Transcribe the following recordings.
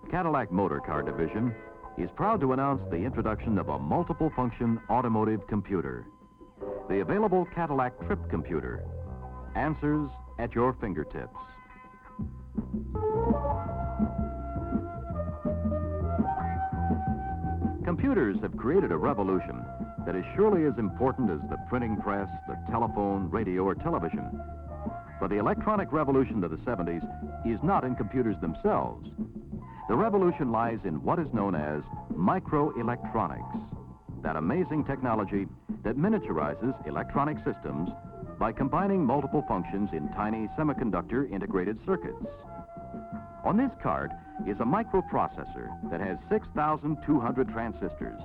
Cadillac Motor Car Division is proud to announce the introduction of a multiple-function automotive computer. The available Cadillac Trip Computer. Answers at your fingertips. Computers have created a revolution that is surely as important as the printing press, the telephone, radio, or television. But the electronic revolution of the 70s is not in computers themselves. The revolution lies in what is known as microelectronics, that amazing technology that miniaturizes electronic systems by combining multiple functions in tiny semiconductor integrated circuits. On this card is a microprocessor that has 6,200 transistors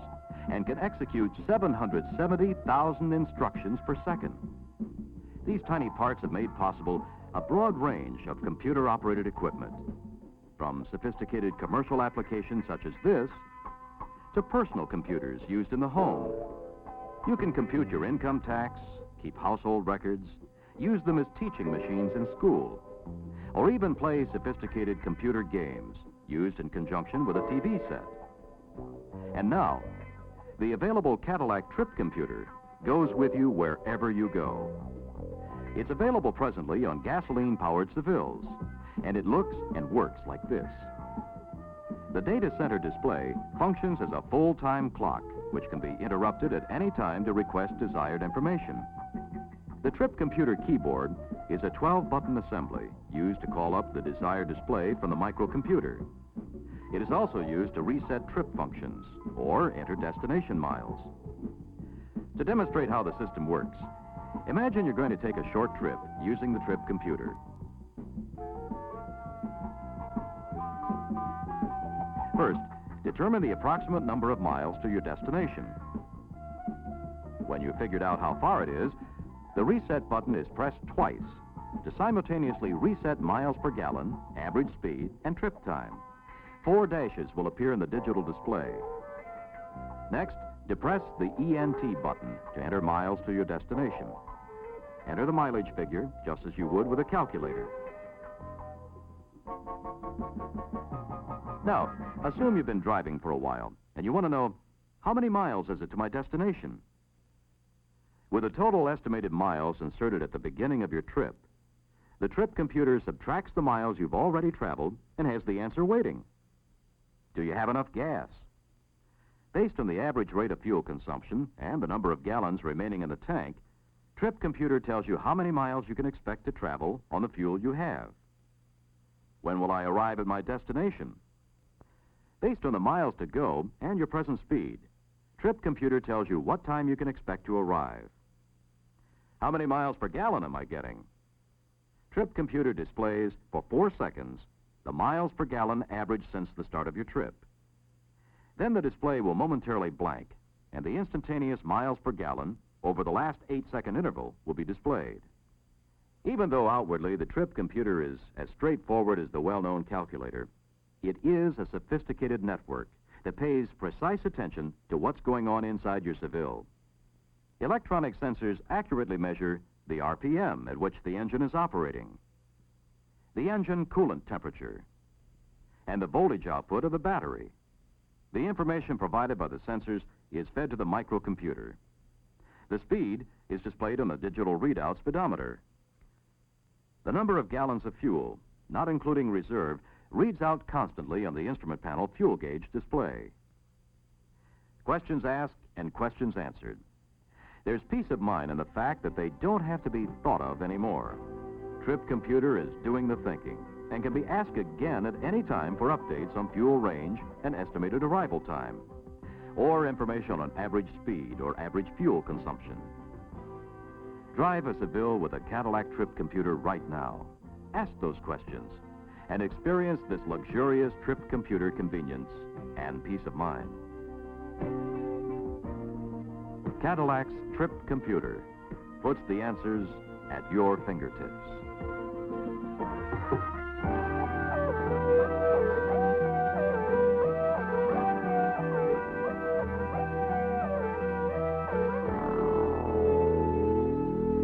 and can execute 770,000 instructions per second. These tiny parts have made possible a broad range of computer-operated equipment, from sophisticated commercial applications such as this to personal computers used in the home. You can compute your income tax, keep household records, use them as teaching machines in school, or even play sophisticated computer games used in conjunction with a TV set. And now, the available Cadillac Trip Computer goes with you wherever you go. It's available presently on gasoline-powered Sevilles, and it looks and works like this. The data center display functions as a full-time clock, which can be interrupted at any time to request desired information. The Trip Computer keyboard is a 12-button assembly used to call up the desired display from the microcomputer. It is also used to reset trip functions or enter destination miles. To demonstrate how the system works, imagine you're going to take a short trip using the Trip Computer. First, determine the approximate number of miles to your destination. When you've figured out how far it is, the reset button is pressed twice to simultaneously reset miles per gallon, average speed, and trip time. 4 dashes will appear in the digital display. Next, depress the ENT button to enter miles to your destination. Enter the mileage figure just as you would with a calculator. Now, assume you've been driving for a while, and you want to know, how many miles is it to my destination? With the total estimated miles inserted at the beginning of your trip, the Trip Computer subtracts the miles you've already traveled and has the answer waiting. Do you have enough gas? Based on the average rate of fuel consumption and the number of gallons remaining in the tank, Trip Computer tells you how many miles you can expect to travel on the fuel you have. When will I arrive at my destination? Based on the miles to go and your present speed, Trip Computer tells you what time you can expect to arrive. How many miles per gallon am I getting? Trip Computer displays for 4 seconds the miles per gallon average since the start of your trip. Then the display will momentarily blank, and the instantaneous miles per gallon over the last 8-second interval will be displayed. Even though outwardly the Trip Computer is as straightforward as the well-known calculator, it is a sophisticated network that pays precise attention to what's going on inside your Seville. Electronic sensors accurately measure the RPM at which the engine is operating, the engine coolant temperature, and the voltage output of the battery. The information provided by the sensors is fed to the microcomputer. The speed is displayed on the digital readout speedometer. The number of gallons of fuel, not including reserve, reads out constantly on the instrument panel fuel gauge display. Questions asked and questions answered. There's peace of mind in the fact that they don't have to be thought of anymore. Trip Computer is doing the thinking and can be asked again at any time for updates on fuel range and estimated arrival time, or information on average speed or average fuel consumption. Drive a Seville with a Cadillac Trip Computer right now. Ask those questions and experience this luxurious Trip Computer convenience and peace of mind. Cadillac's Trip Computer puts the answers at your fingertips.